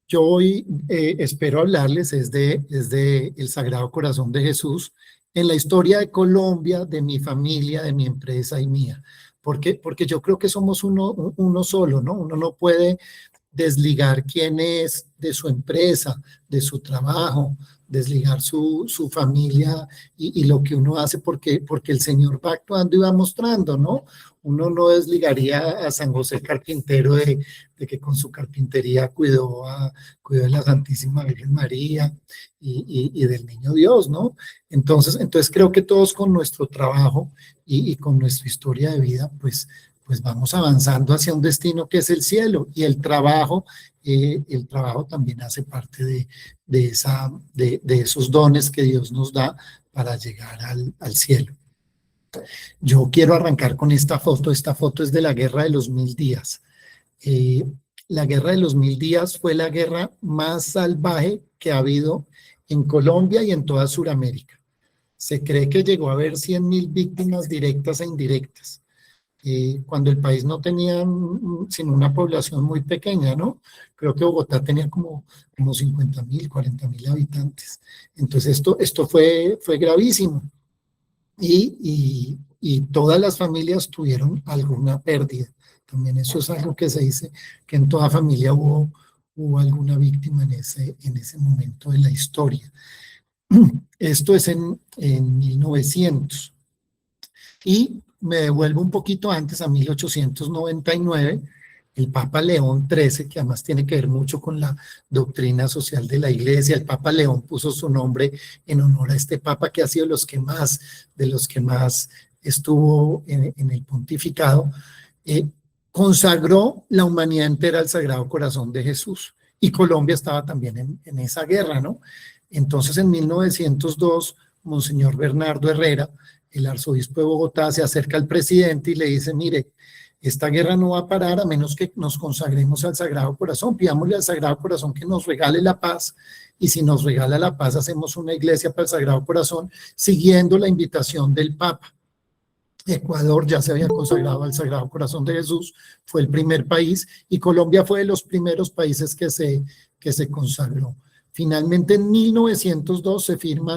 Yo hoy espero hablarles es de el Sagrado Corazón de Jesús en la historia de Colombia, de mi familia, de mi empresa y mía. Porque yo creo que somos uno solo, ¿no? Uno no puede desligar quién es de su empresa, de su trabajo, desligar su familia y lo que uno hace porque el Señor va actuando y va mostrando, ¿no? Uno no desligaría a San José Carpintero de que con su carpintería cuidó de la Santísima Virgen María y del Niño Dios, ¿no? Entonces creo que todos con nuestro trabajo y con nuestra historia de vida, pues vamos avanzando hacia un destino que es el cielo y el trabajo también hace parte de esos dones que Dios nos da para llegar al cielo. Yo quiero arrancar con esta foto es de la Guerra de los 1000 días. Eh, la Guerra de los 1000 días fue la guerra más salvaje que ha habido en Colombia y en toda Sudamérica. Se cree que llegó a haber 100.000 víctimas directas e indirectas cuando el país no tenía sino una población muy pequeña, ¿no? Creo que Bogotá tenía como 50.000, 40.000 habitantes. Entonces esto fue gravísimo y todas las familias tuvieron alguna pérdida. También eso es algo que se dice, que en toda familia hubo alguna víctima en ese momento de la historia. Esto es en 1900. Y me devuelvo un poquito antes, a 1899, el Papa León XIII, que además tiene que ver mucho con la doctrina social de la Iglesia, el Papa León puso su nombre en honor a este Papa que ha sido de los que más estuvo en el pontificado, consagró la humanidad entera al Sagrado Corazón de Jesús. Y Colombia estaba también en esa guerra, ¿no? Entonces, en 1902, Monseñor Bernardo Herrera, el arzobispo de Bogotá, se acerca al presidente y le dice, mire, esta guerra no va a parar a menos que nos consagremos al Sagrado Corazón, pidámosle al Sagrado Corazón que nos regale la paz, y si nos regala la paz, hacemos una iglesia para el Sagrado Corazón, siguiendo la invitación del Papa. Ecuador ya se había consagrado al Sagrado Corazón de Jesús, fue el primer país, y Colombia fue de los primeros países que se consagró. Finalmente, en 1902 se firma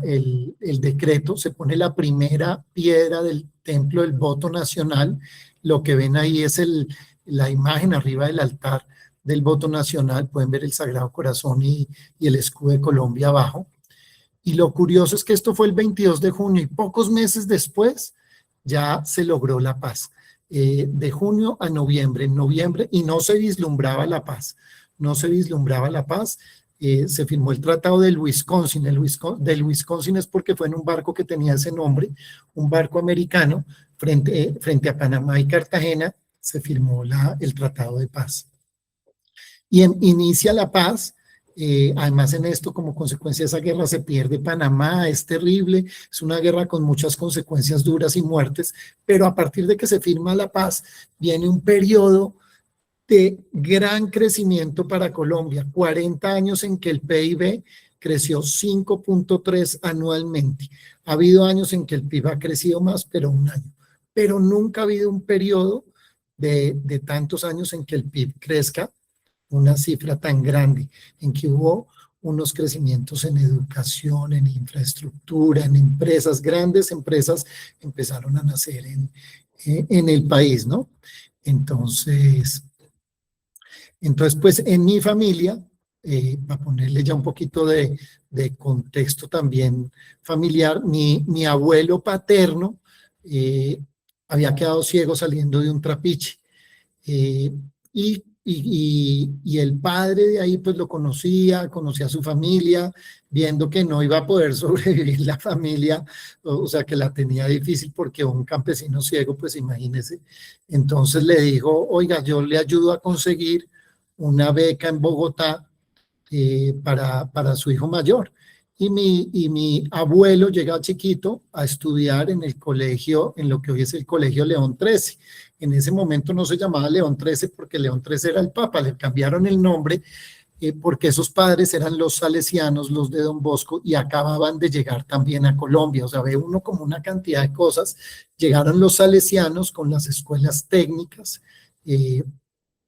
el decreto, se pone la primera piedra del templo del voto nacional. Lo que ven ahí es la imagen arriba del altar del voto nacional. Pueden ver el Sagrado Corazón y el escudo de Colombia abajo. Y lo curioso es que esto fue el 22 de junio y pocos meses después ya se logró la paz. De junio a noviembre, y no se vislumbraba la paz. No se vislumbraba la paz. Se firmó el Tratado del Wisconsin. Del Wisconsin es porque fue en un barco que tenía ese nombre, un barco americano, frente a Panamá y Cartagena, se firmó el Tratado de Paz. Y inicia la paz. Además, en esto, como consecuencia de esa guerra, se pierde Panamá, es terrible, es una guerra con muchas consecuencias duras y muertes, pero a partir de que se firma la paz, viene un periodo de gran crecimiento para Colombia, 40 años en que el PIB creció 5.3 anualmente. Ha habido años en que el PIB ha crecido más, pero un año. Pero nunca ha habido un periodo de tantos años en que el PIB crezca una cifra tan grande, en que hubo unos crecimientos en educación, en infraestructura, en empresas, grandes empresas empezaron a nacer en el país, ¿no? Entonces, pues en mi familia, para ponerle ya un poquito de contexto también familiar, mi abuelo paterno había quedado ciego saliendo de un trapiche. Y el padre de ahí pues lo conocía a su familia, viendo que no iba a poder sobrevivir la familia, o sea que la tenía difícil porque un campesino ciego, pues imagínese. Entonces le dijo, oiga, yo le ayudo a conseguir una beca en Bogotá para su hijo mayor. Y mi abuelo llega chiquito a estudiar en el colegio, en lo que hoy es el Colegio León XIII. En ese momento no se llamaba León XIII porque León XIII era el Papa, le cambiaron el nombre porque esos padres eran los salesianos, los de Don Bosco, y acababan de llegar también a Colombia. O sea, ve uno como una cantidad de cosas. Llegaron los salesianos con las escuelas técnicas y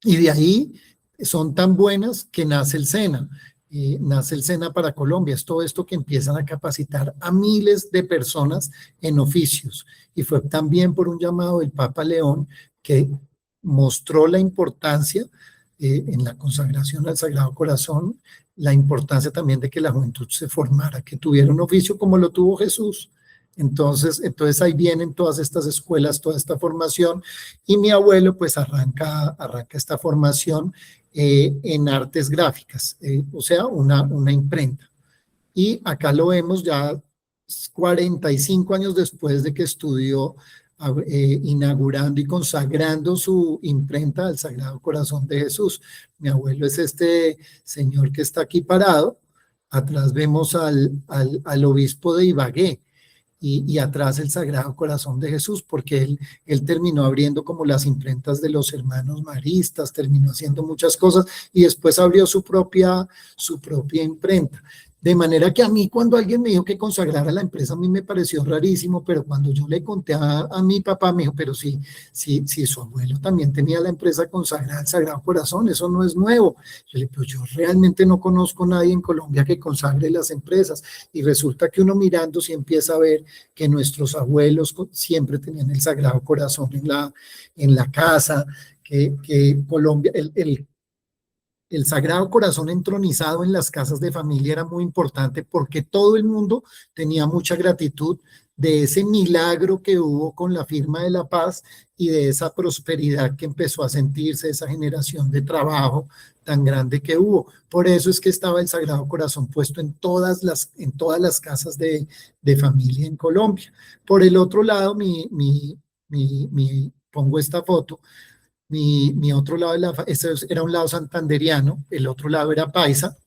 de ahí son tan buenas que nace el SENA. Nace el SENA para Colombia. Es todo esto que empiezan a capacitar a miles de personas en oficios. Y fue también por un llamado del Papa León que mostró la importancia en la consagración al Sagrado Corazón, la importancia también de que la juventud se formara, que tuviera un oficio como lo tuvo Jesús. Entonces ahí vienen todas estas escuelas, toda esta formación, y mi abuelo pues arranca esta formación en artes gráficas, o sea, una imprenta. Y acá lo vemos ya 45 años después de que estudió, inaugurando y consagrando su imprenta al Sagrado Corazón de Jesús. Mi abuelo es este señor que está aquí parado. Atrás vemos al obispo de Ibagué. Y atrás el Sagrado Corazón de Jesús, porque él terminó abriendo como las imprentas de los hermanos maristas, terminó haciendo muchas cosas y después abrió su propia imprenta. De manera que a mí cuando alguien me dijo que consagrara la empresa, a mí me pareció rarísimo, pero cuando yo le conté a mi papá, me dijo, pero sí, su abuelo también tenía la empresa consagrada al Sagrado Corazón, eso no es nuevo. Yo le dije, pero yo realmente no conozco a nadie en Colombia que consagre las empresas. Y resulta que uno mirando sí empieza a ver que nuestros abuelos siempre tenían el Sagrado Corazón en la casa, que Colombia, el Sagrado Corazón entronizado en las casas de familia era muy importante porque todo el mundo tenía mucha gratitud de ese milagro que hubo con la firma de la paz y de esa prosperidad que empezó a sentirse, esa generación de trabajo tan grande que hubo. Por eso es que estaba el Sagrado Corazón puesto en todas las casas de familia en Colombia. Por el otro lado, pongo esta foto. Mi otro lado, este era un lado santanderiano, el otro lado era paisa,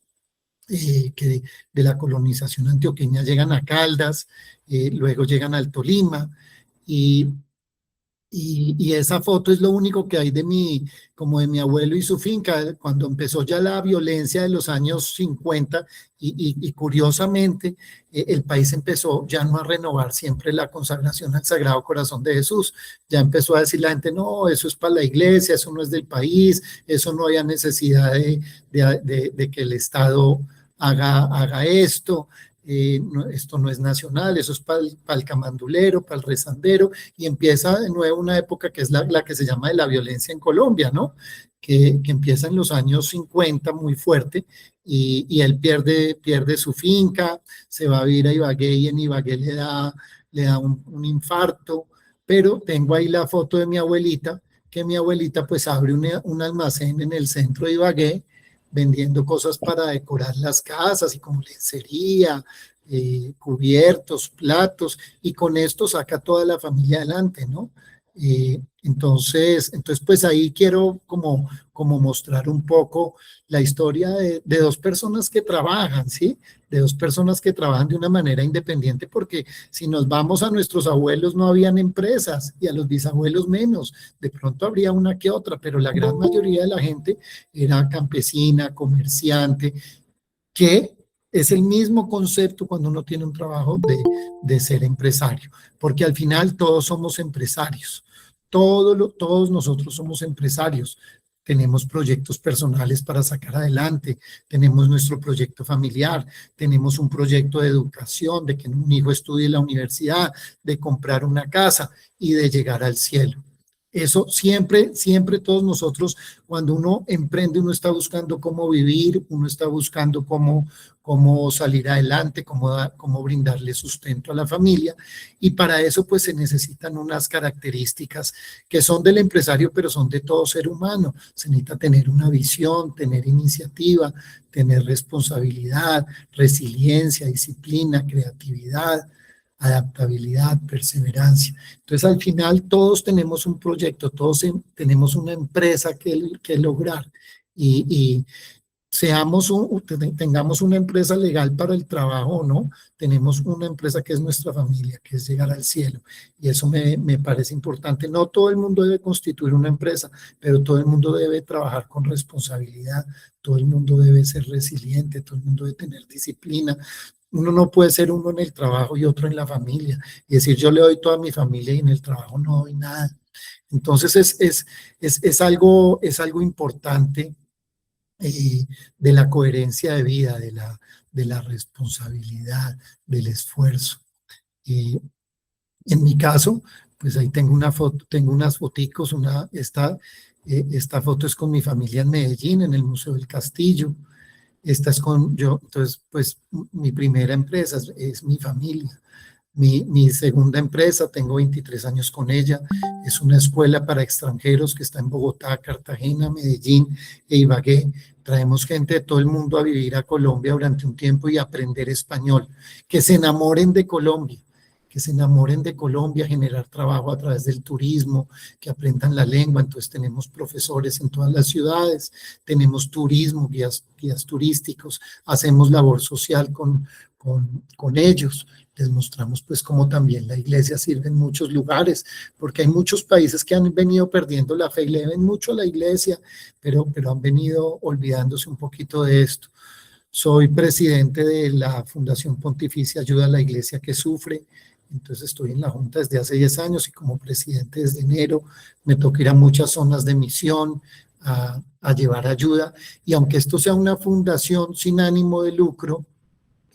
que de la colonización antioqueña llegan a Caldas, luego llegan al Tolima, y esa foto es lo único que hay como de mi abuelo y su finca, cuando empezó ya la violencia de los años 50, y curiosamente el país empezó ya no a renovar siempre la consagración al Sagrado Corazón de Jesús, ya empezó a decir la gente, no, eso es para la iglesia, eso no es del país, eso no había necesidad de que el Estado haga esto. Esto no es nacional, eso es para el camandulero, para el rezandero, y empieza de nuevo una época que es la que se llama de la violencia en Colombia, ¿no? Que empieza en los años 50 muy fuerte, y él pierde su finca, se va a vivir a Ibagué y en Ibagué le da un infarto, pero tengo ahí la foto de mi abuelita, que mi abuelita pues abre un almacén en el centro de Ibagué, vendiendo cosas para decorar las casas y como lencería, cubiertos, platos, y con esto saca toda la familia adelante, ¿no? Entonces pues ahí quiero como mostrar un poco la historia de dos personas que trabajan, ¿sí? De dos personas que trabajan de una manera independiente, porque si nos vamos a nuestros abuelos no habían empresas y a los bisabuelos menos, de pronto habría una que otra, pero la gran mayoría de la gente era campesina, comerciante, que es el mismo concepto cuando uno tiene un trabajo de ser empresario, porque al final todos somos empresarios, todos nosotros somos empresarios. Tenemos proyectos personales para sacar adelante, tenemos nuestro proyecto familiar, tenemos un proyecto de educación, de que un hijo estudie en la universidad, de comprar una casa y de llegar al cielo. Eso siempre todos nosotros, cuando uno emprende, uno está buscando cómo vivir, uno está buscando cómo salir adelante, cómo brindarle sustento a la familia, y para eso pues se necesitan unas características que son del empresario, pero son de todo ser humano. Se necesita tener una visión, tener iniciativa, tener responsabilidad, resiliencia, disciplina, creatividad, adaptabilidad, perseverancia. Entonces, al final, todos tenemos un proyecto, todos tenemos una empresa que lograr, y tengamos una empresa legal para el trabajo, ¿no? Tenemos una empresa que es nuestra familia, que es llegar al cielo, y eso me parece importante. No todo el mundo debe constituir una empresa, pero todo el mundo debe trabajar con responsabilidad, todo el mundo debe ser resiliente, todo el mundo debe tener disciplina. Uno no puede ser uno en el trabajo y otro en la familia, y decir yo le doy toda mi familia y en el trabajo no doy nada. Entonces es algo importante de la coherencia de vida, de la responsabilidad, del esfuerzo. En mi caso, pues ahí tengo una foto, tengo unas foticos, esta foto es con mi familia en Medellín, en el Museo del Castillo. Esta es con yo, entonces, pues mi primera empresa es mi familia. Mi segunda empresa, tengo 23 años con ella, es una escuela para extranjeros que está en Bogotá, Cartagena, Medellín e Ibagué. Traemos gente de todo el mundo a vivir a Colombia durante un tiempo y aprender español, que se enamoren de Colombia, que se enamoren de Colombia, generar trabajo a través del turismo, que aprendan la lengua. Entonces tenemos profesores en todas las ciudades, tenemos turismo, guías turísticos, hacemos labor social con ellos. Les mostramos pues cómo también la iglesia sirve en muchos lugares, porque hay muchos países que han venido perdiendo la fe y le ven mucho a la iglesia, pero han venido olvidándose un poquito de esto. Soy presidente de la Fundación Pontificia Ayuda a la Iglesia que Sufre, entonces estoy en la Junta desde hace 10 años y como presidente desde enero me toca ir a muchas zonas de misión a llevar ayuda, y aunque esto sea una fundación sin ánimo de lucro,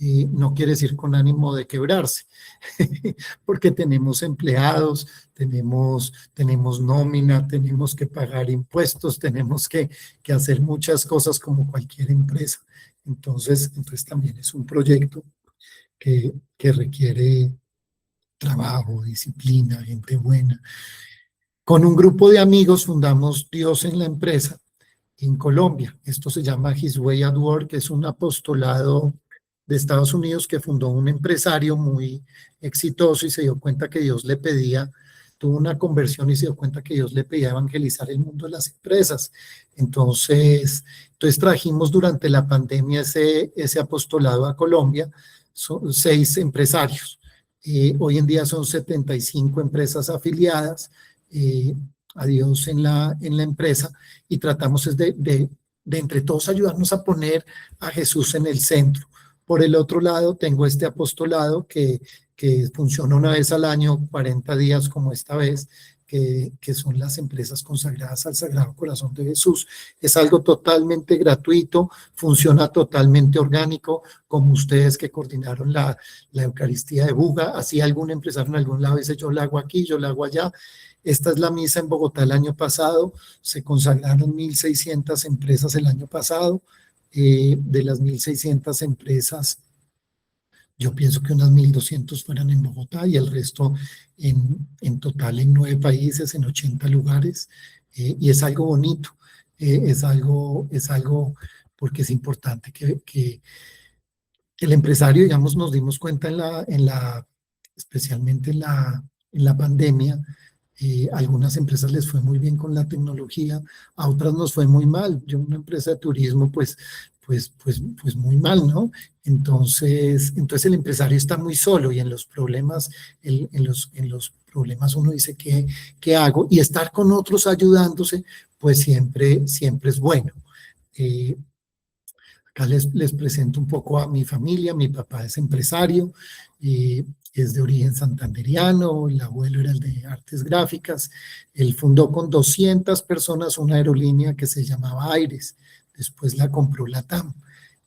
no quiere decir con ánimo de quebrarse, porque tenemos empleados, tenemos nómina, tenemos que pagar impuestos, tenemos que hacer muchas cosas como cualquier empresa. Entonces también es un proyecto que requiere trabajo, disciplina, gente buena. Con un grupo de amigos fundamos Dios en la Empresa en Colombia. Esto se llama His Way at Work, que es un apostolado de Estados Unidos que fundó un empresario muy exitoso y se dio cuenta que Dios le pedía, tuvo una conversión y se dio cuenta que Dios le pedía evangelizar el mundo de las empresas. Entonces trajimos durante la pandemia ese apostolado a Colombia, son 6 empresarios. Hoy en día son 75 empresas afiliadas, a Dios en la empresa, y tratamos de entre todos ayudarnos a poner a Jesús en el centro. Por el otro lado, tengo este apostolado que funciona una vez al año, 40 días como esta vez, que son las empresas consagradas al Sagrado Corazón de Jesús. Es algo totalmente gratuito, funciona totalmente orgánico, como ustedes que coordinaron la Eucaristía de Buga. Así algún empresario en algún lado dice, yo la hago aquí, yo la hago allá. Esta es la misa en Bogotá el año pasado, se consagraron 1.600 empresas el año pasado. De las 1.600 empresas, yo pienso que unas 1.200 fueran en Bogotá y el resto en total en 9 países, en 80 lugares, y es algo bonito, es algo porque es importante que el empresario, digamos, nos dimos cuenta especialmente en la pandemia. Algunas empresas les fue muy bien con la tecnología, a otras nos fue muy mal. Yo, una empresa de turismo, pues muy mal, ¿no? Entonces el empresario está muy solo y en los problemas, en los problemas uno dice, ¿qué hago? Y estar con otros ayudándose, pues siempre es bueno. Acá les presento un poco a mi familia. Mi papá es empresario, es de origen santanderiano, el abuelo era el de artes gráficas. Él fundó con 200 personas una aerolínea que se llamaba Aires, después la compró LATAM.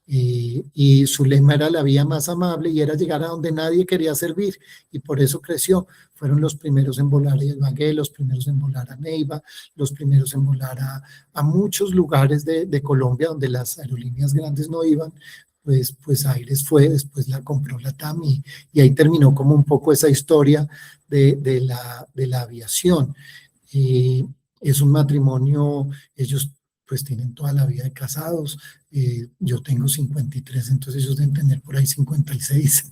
Y su lema era la vía más amable y era llegar a donde nadie quería servir, y por eso creció. Fueron los primeros en volar a Ibagué, los primeros en volar a Neiva, los primeros en volar a muchos lugares de Colombia donde las aerolíneas grandes no iban. Pues Aires fue, después la compró LATAM y ahí terminó como un poco esa historia de la aviación. Es un matrimonio, ellos pues tienen toda la vida de casados. Yo tengo 53, entonces ellos deben tener por ahí 56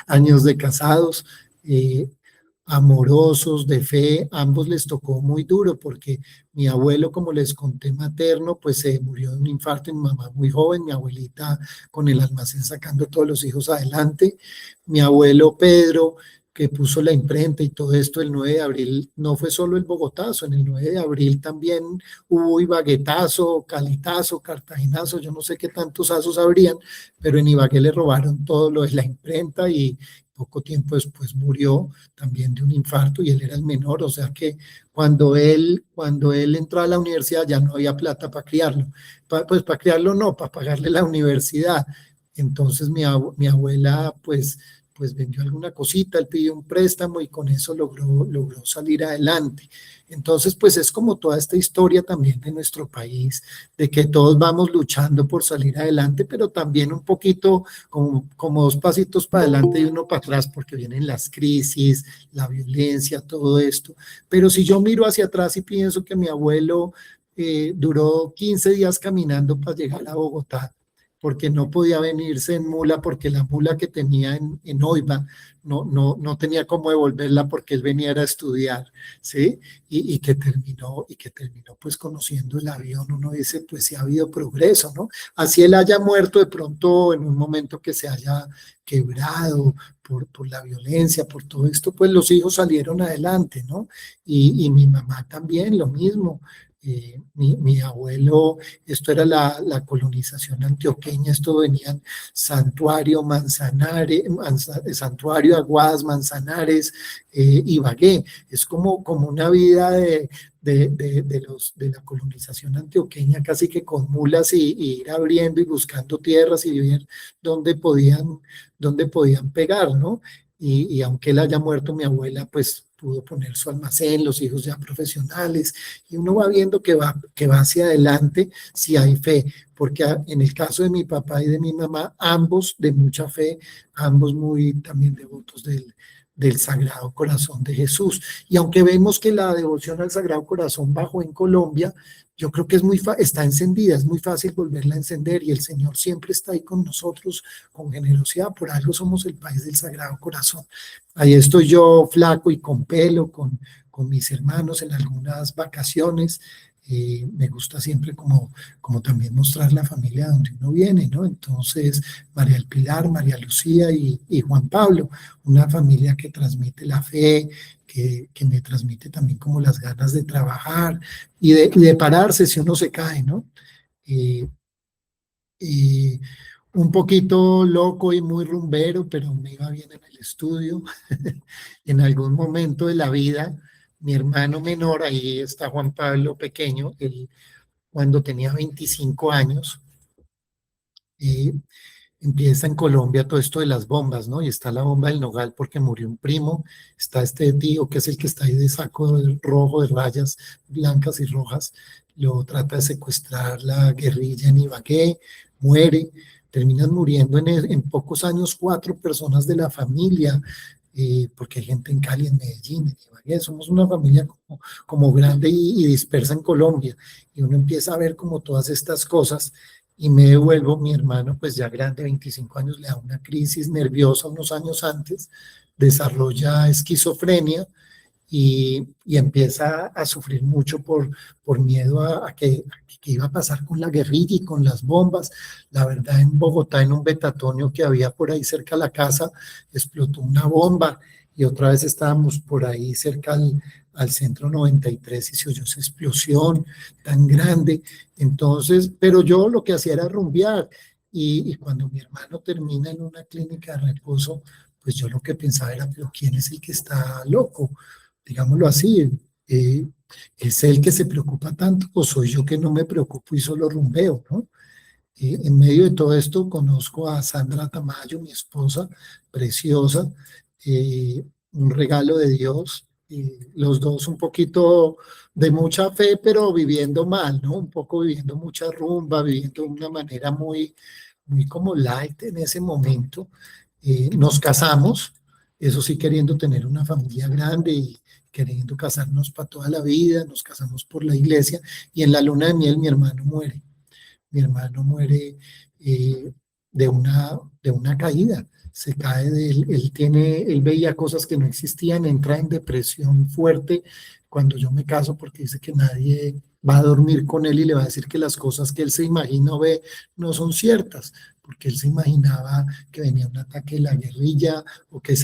años de casados, amorosos, de fe. Ambos les tocó muy duro porque mi abuelo, como les conté, materno, pues se murió de un infarto, mi mamá muy joven, mi abuelita con el almacén sacando todos los hijos adelante. Mi abuelo Pedro que puso la imprenta y todo esto, el 9 de abril no fue solo el Bogotazo, en el 9 de abril también hubo Ibaguetazo, Calitazo, Cartagenazo, yo no sé qué tantos asos habrían, pero en Ibagué le robaron todo lo de la imprenta y poco tiempo después murió también de un infarto y él era el menor, o sea que cuando él entró a la universidad ya no había plata para criarlo, pues para criarlo no, para pagarle la universidad. Entonces mi abuela pues vendió alguna cosita, él pidió un préstamo y con eso logró salir adelante. Entonces, pues es como toda esta historia también de nuestro país, de que todos vamos luchando por salir adelante, pero también un poquito como dos pasitos para adelante y uno para atrás, porque vienen las crisis, la violencia, todo esto. Pero si yo miro hacia atrás y pienso que mi abuelo duró 15 días caminando para llegar a Bogotá, porque no podía venirse en mula, porque la mula que tenía en Oiva no tenía cómo devolverla porque él venía a estudiar, ¿sí? Y que terminó pues conociendo el avión, uno dice, pues sí ha habido progreso, ¿no? Así él haya muerto de pronto en un momento que se haya quebrado por la violencia, por todo esto, pues los hijos salieron adelante, ¿no? Y mi mamá también, lo mismo. Mi abuelo, esto era la colonización antioqueña, esto venían Santuario, Santuario, Aguadas, Manzanares, Ibagué. Es como una vida de la colonización antioqueña, casi que con mulas y ir abriendo y buscando tierras y ver dónde podían pegar, ¿no? Y aunque él haya muerto, mi abuela, pues pudo poner su almacén, los hijos ya profesionales, y uno va viendo que va hacia adelante si hay fe, porque en el caso de mi papá y de mi mamá, ambos de mucha fe, ambos muy también devotos del Sagrado Corazón de Jesús. Y aunque vemos que la devoción al Sagrado Corazón bajó en Colombia, yo creo que está encendida, es muy fácil volverla a encender y el Señor siempre está ahí con nosotros, con generosidad, por algo somos el país del Sagrado Corazón. Ahí estoy yo flaco y con pelo, con mis hermanos en algunas vacaciones. Me gusta siempre como también mostrar la familia de donde uno viene, ¿no? Entonces, María del Pilar, María Lucía y Juan Pablo, una familia que transmite la fe, que me transmite también como las ganas de trabajar y de pararse si uno se cae, ¿no? Eh, y un poquito loco y muy rumbero, pero me iba bien en el estudio. En algún momento de la vida, mi hermano menor, ahí está Juan Pablo pequeño, él cuando tenía 25 años, eh, empieza en Colombia todo esto de las bombas, ¿no? Y está la bomba del Nogal porque murió un primo, está este tío que es el que está ahí de saco rojo de rayas blancas y rojas, lo trata de secuestrar la guerrilla en Ibagué, muere, terminan muriendo en pocos años 4 personas de la familia, porque hay gente en Cali, en Medellín, en Ibagué, somos una familia como grande y dispersa en Colombia, y uno empieza a ver como todas estas cosas y me devuelvo, mi hermano, pues ya grande, 25 años, le da una crisis nerviosa unos años antes, desarrolla esquizofrenia y empieza a sufrir mucho por miedo a que iba a pasar con la guerrilla y con las bombas. La verdad, en Bogotá, en un betatonio que había por ahí cerca de la casa, explotó una bomba y otra vez estábamos por ahí cerca al centro 93 y se oyó esa explosión tan grande. Entonces, pero yo lo que hacía era rumbear y cuando mi hermano termina en una clínica de reposo, pues yo lo que pensaba era, pero ¿quién es el que está loco? Digámoslo así, eh, ¿es él que se preocupa tanto o soy yo que no me preocupo y solo rumbeo, ¿no? En medio de todo esto conozco a Sandra Tamayo, mi esposa, preciosa, un regalo de Dios, los dos un poquito de mucha fe, pero viviendo mal, ¿no? Un poco viviendo mucha rumba, viviendo de una manera muy como light en ese momento. Nos casamos, eso sí, queriendo tener una familia grande y queriendo casarnos para toda la vida, nos casamos por la iglesia y en la luna de miel mi hermano muere. Mi hermano muere de una caída. Se cae él veía cosas que no existían, entra en depresión fuerte cuando yo me caso porque dice que nadie va a dormir con él y le va a decir que las cosas que él se imagina o ve no son ciertas, porque él se imaginaba que venía un ataque de la guerrilla o que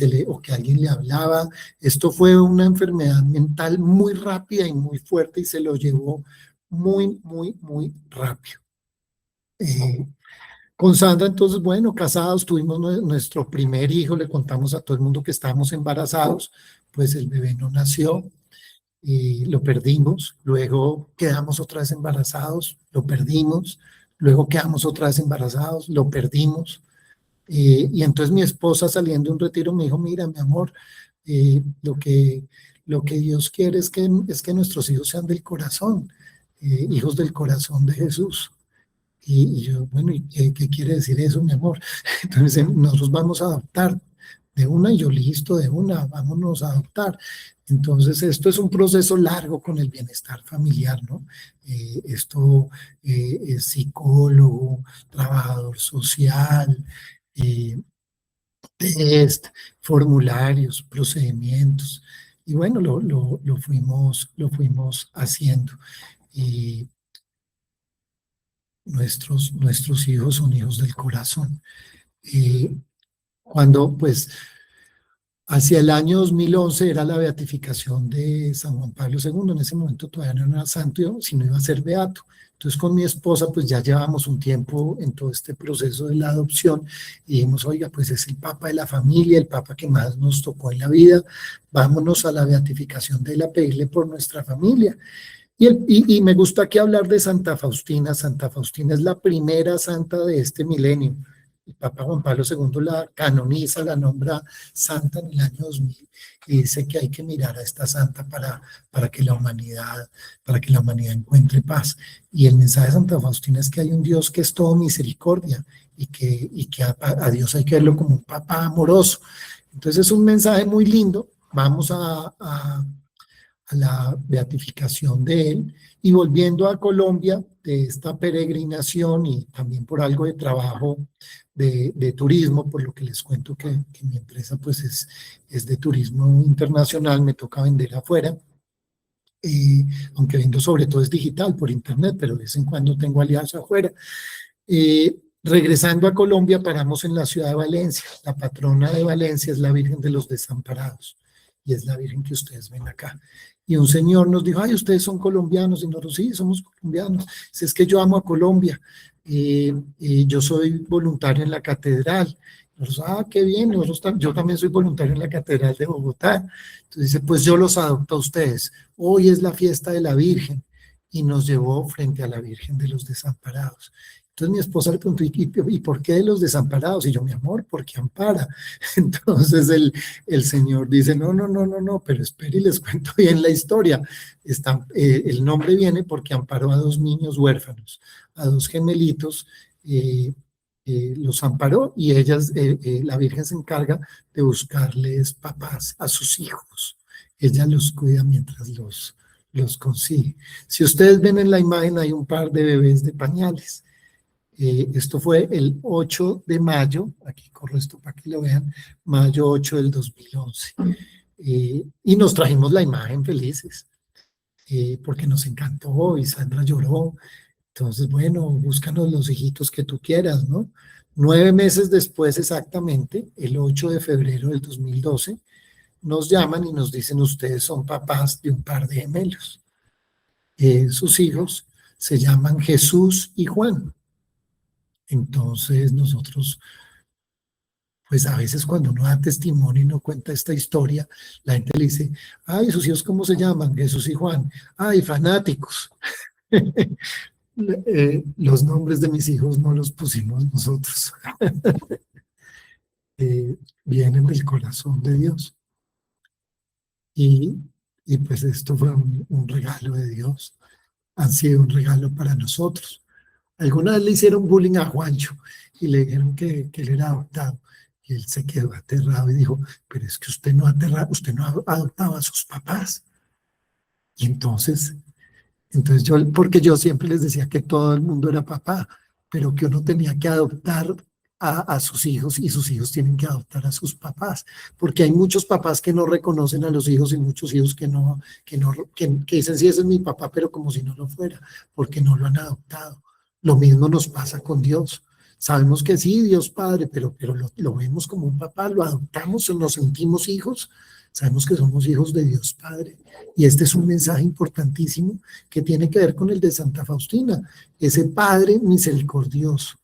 alguien le hablaba. Esto fue una enfermedad mental muy rápida y muy fuerte y se lo llevó muy, muy, muy rápido. Con Sandra, entonces, bueno, casados, tuvimos nuestro primer hijo, le contamos a todo el mundo que estábamos embarazados, pues el bebé no nació y lo perdimos, luego quedamos otra vez embarazados, lo perdimos, luego quedamos otra vez embarazados, lo perdimos. Y entonces mi esposa saliendo de un retiro me dijo, mira, mi amor, eh, lo que, lo que Dios quiere es que nuestros hijos sean del corazón, hijos del corazón de Jesús. Y yo, bueno, ¿y qué quiere decir eso, mi amor? Entonces, nosotros vamos a adoptar de una, y yo listo, de una, vámonos a adoptar. Entonces, esto es un proceso largo con el bienestar familiar, ¿no? Esto es psicólogo, trabajador social, eh, test, formularios, procedimientos. Y bueno, lo fuimos haciendo. Y nuestros hijos son hijos del corazón. Cuando, pues, hacia el año 2011 era la beatificación de San Juan Pablo II, en ese momento todavía no era santo, sino iba a ser beato. Entonces con mi esposa pues ya llevamos un tiempo en todo este proceso de la adopción y dijimos, oiga, pues es el papa de la familia, el papa que más nos tocó en la vida, vámonos a la beatificación de él a pedirle por nuestra familia. Y me gusta aquí hablar de Santa Faustina. Santa Faustina es la primera santa de este milenio. El Papa Juan Pablo II la canoniza, la nombra santa en el año 2000 y dice que hay que mirar a esta santa para que para que la humanidad encuentre paz. Y el mensaje de Santa Faustina es que hay un Dios que es todo misericordia y que a Dios hay que verlo como un papá amoroso. Entonces es un mensaje muy lindo. Vamos a la beatificación de él. Y volviendo a Colombia, de esta peregrinación y también por algo de trabajo de turismo, por lo que les cuento que mi empresa pues es de turismo internacional, me toca vender afuera. Aunque vendo sobre todo es digital por internet, pero de vez en cuando tengo alianza afuera. Regresando a Colombia, paramos en la ciudad de Valencia. La patrona de Valencia es la Virgen de los Desamparados y es la Virgen que ustedes ven acá. Y un señor nos dijo, ay, ustedes son colombianos. Y nosotros, sí, somos colombianos. Si es que yo amo a Colombia. Yo soy voluntario en la catedral. Nosotros, qué bien. Yo también soy voluntario en la catedral de Bogotá. Entonces dice, pues yo los adopto a ustedes. Hoy es la fiesta de la Virgen. Y nos llevó frente a la Virgen de los Desamparados. Entonces mi esposa le preguntó, ¿y por qué de los desamparados? Y yo, mi amor, porque ampara. Entonces el Señor dice, no, pero espere y les cuento bien la historia. El nombre viene porque amparó a dos niños huérfanos, a dos gemelitos, los amparó y la Virgen se encarga de buscarles papás a sus hijos. Ella los cuida mientras los consigue. Si ustedes ven en la imagen, hay un par de bebés de pañales. Esto fue el 8 de mayo, aquí corro esto para que lo vean, mayo 8 del 2011. Y nos trajimos la imagen felices, porque nos encantó y Sandra lloró. Entonces, bueno, búscanos los hijitos que tú quieras, ¿no? 9 meses después exactamente, el 8 de febrero del 2012, nos llaman y nos dicen, ustedes son papás de un par de gemelos. Sus hijos se llaman Jesús y Juan. Entonces nosotros, pues a veces cuando uno da testimonio y no cuenta esta historia, la gente le dice, ay, ¿sus hijos cómo se llaman? Jesús y Juan. Ay, fanáticos. Los nombres de mis hijos no los pusimos nosotros. Vienen del corazón de Dios. Y, y pues esto fue un regalo de Dios. Han sido un regalo para nosotros. Alguna vez le hicieron bullying a Juancho y le dijeron que él era adoptado. Y él se quedó aterrado y dijo, pero es que usted no adoptaba a sus papás. Y entonces porque yo siempre les decía que todo el mundo era papá, pero que uno tenía que adoptar a sus hijos y sus hijos tienen que adoptar a sus papás, porque hay muchos papás que no reconocen a los hijos y muchos hijos que dicen, sí, ese es mi papá, pero como si no lo fuera, porque no lo han adoptado. Lo mismo nos pasa con Dios. Sabemos que sí, Dios Padre, pero lo vemos como un papá, lo adoptamos, nos sentimos hijos, sabemos que somos hijos de Dios Padre. Y este es un mensaje importantísimo que tiene que ver con el de Santa Faustina, ese Padre misericordioso.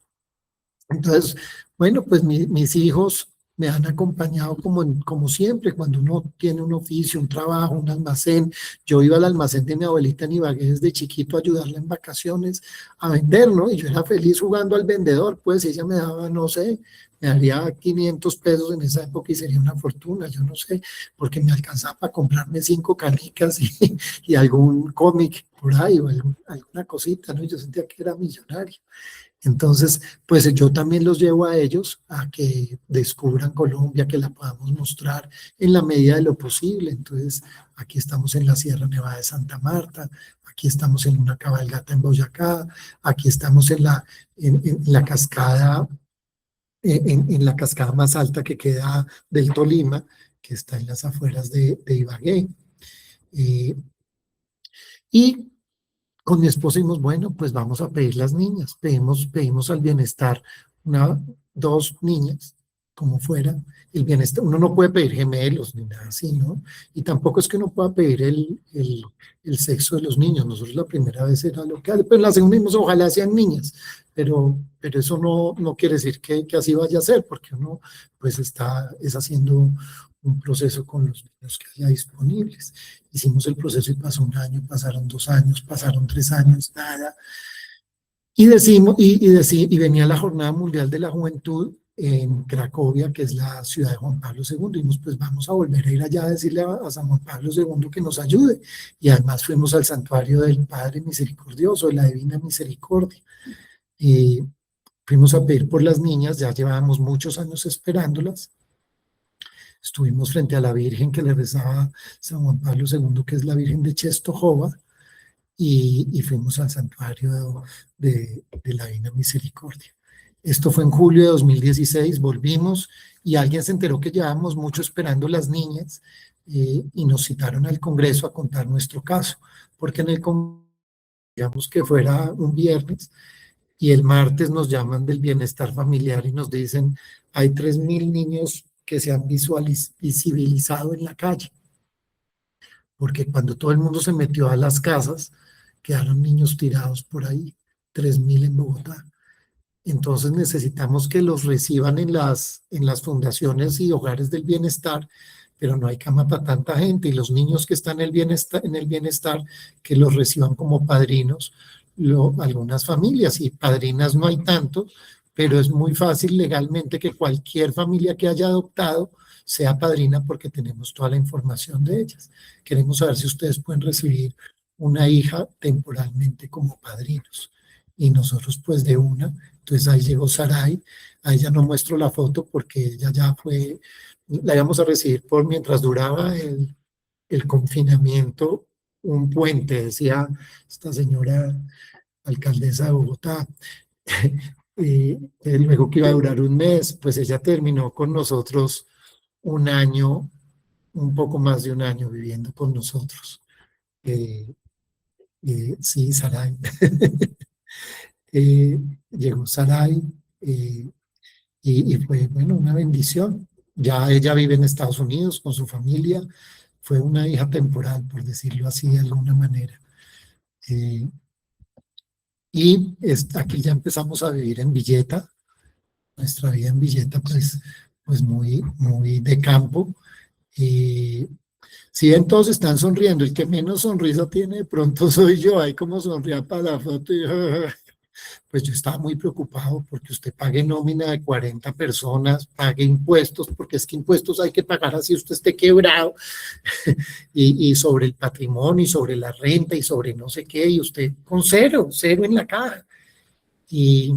Entonces, bueno, pues mis hijos me han acompañado como siempre, cuando uno tiene un oficio, un trabajo, un almacén. Yo iba al almacén de mi abuelita en Ibagué desde chiquito a ayudarla en vacaciones a vender, ¿no? Y yo era feliz jugando al vendedor, pues ella me daba, no sé, me daría 500 pesos en esa época y sería una fortuna, yo no sé, porque me alcanzaba para comprarme 5 canicas y algún cómic por ahí o alguna cosita, ¿no? Yo sentía que era millonario. Entonces, pues yo también los llevo a ellos a que descubran Colombia, que la podamos mostrar en la medida de lo posible. Entonces, aquí estamos en la Sierra Nevada de Santa Marta, aquí estamos en una cabalgata en Boyacá, aquí estamos en la cascada, en la cascada más alta que queda del Tolima, que está en las afueras de Ibagué. Y con mi esposa dijimos, bueno, pues vamos a pedir las niñas. Pedimos al bienestar dos niñas, como fuera. El bienestar, uno no puede pedir gemelos ni nada así, ¿no? Y tampoco es que uno pueda pedir el sexo de los niños. Nosotros la primera vez era lo que, pero la segunda dijimos, ojalá sean niñas. Pero eso no quiere decir que así vaya a ser, porque uno pues es haciendo un proceso con los niños que haya disponibles. Hicimos el proceso y pasó un año, pasaron 2 años, pasaron 3 años, nada. Y venía la Jornada Mundial de la Juventud en Cracovia, que es la ciudad de Juan Pablo II, y dijimos, pues vamos a volver a ir allá a decirle a San Juan Pablo II que nos ayude. Y además fuimos al santuario del Padre Misericordioso, de la Divina Misericordia. Y fuimos a pedir por las niñas, ya llevábamos muchos años esperándolas. Estuvimos frente a la Virgen que le rezaba San Juan Pablo II, que es la Virgen de Czestochowa, y fuimos al santuario de la Divina Misericordia. Esto fue en julio de 2016, volvimos y alguien se enteró que llevábamos mucho esperando las niñas y nos citaron al Congreso a contar nuestro caso, porque en el Congreso, digamos que fuera un viernes, y el martes nos llaman del bienestar familiar y nos dicen, hay 3.000 niños que se han visibilizado en la calle, porque cuando todo el mundo se metió a las casas, quedaron niños tirados por ahí, 3.000 en Bogotá. Entonces necesitamos que los reciban en las fundaciones y hogares del bienestar, pero no hay cama para tanta gente, y los niños que están en el bienestar que los reciban como padrinos, algunas familias, y padrinas no hay tanto, pero es muy fácil legalmente que cualquier familia que haya adoptado sea padrina porque tenemos toda la información de ellas. Queremos saber si ustedes pueden recibir una hija temporalmente como padrinos. Y nosotros pues de una, entonces ahí llegó Saray, a ella no muestro la foto porque ella ya fue, la íbamos a recibir por mientras duraba el confinamiento, un puente, decía esta señora alcaldesa de Bogotá. Luego que iba a durar un mes, pues ella terminó con nosotros un año, un poco más de un año viviendo con nosotros. Sí, Saray. Llegó Saray y fue, bueno, una bendición. Ya ella vive en Estados Unidos con su familia. Fue una hija temporal, por decirlo así de alguna manera. Eh, aquí ya empezamos a vivir en Villeta. Nuestra vida en Villeta, pues muy de campo. Si ven, todos están sonriendo. El que menos sonrisa tiene de pronto soy yo. Ahí como sonría para la foto. Pues yo estaba muy preocupado porque usted pague nómina de 40 personas, pague impuestos, porque es que impuestos hay que pagar así usted esté quebrado, y sobre el patrimonio, y sobre la renta, y sobre no sé qué, y usted con cero en la caja. Y,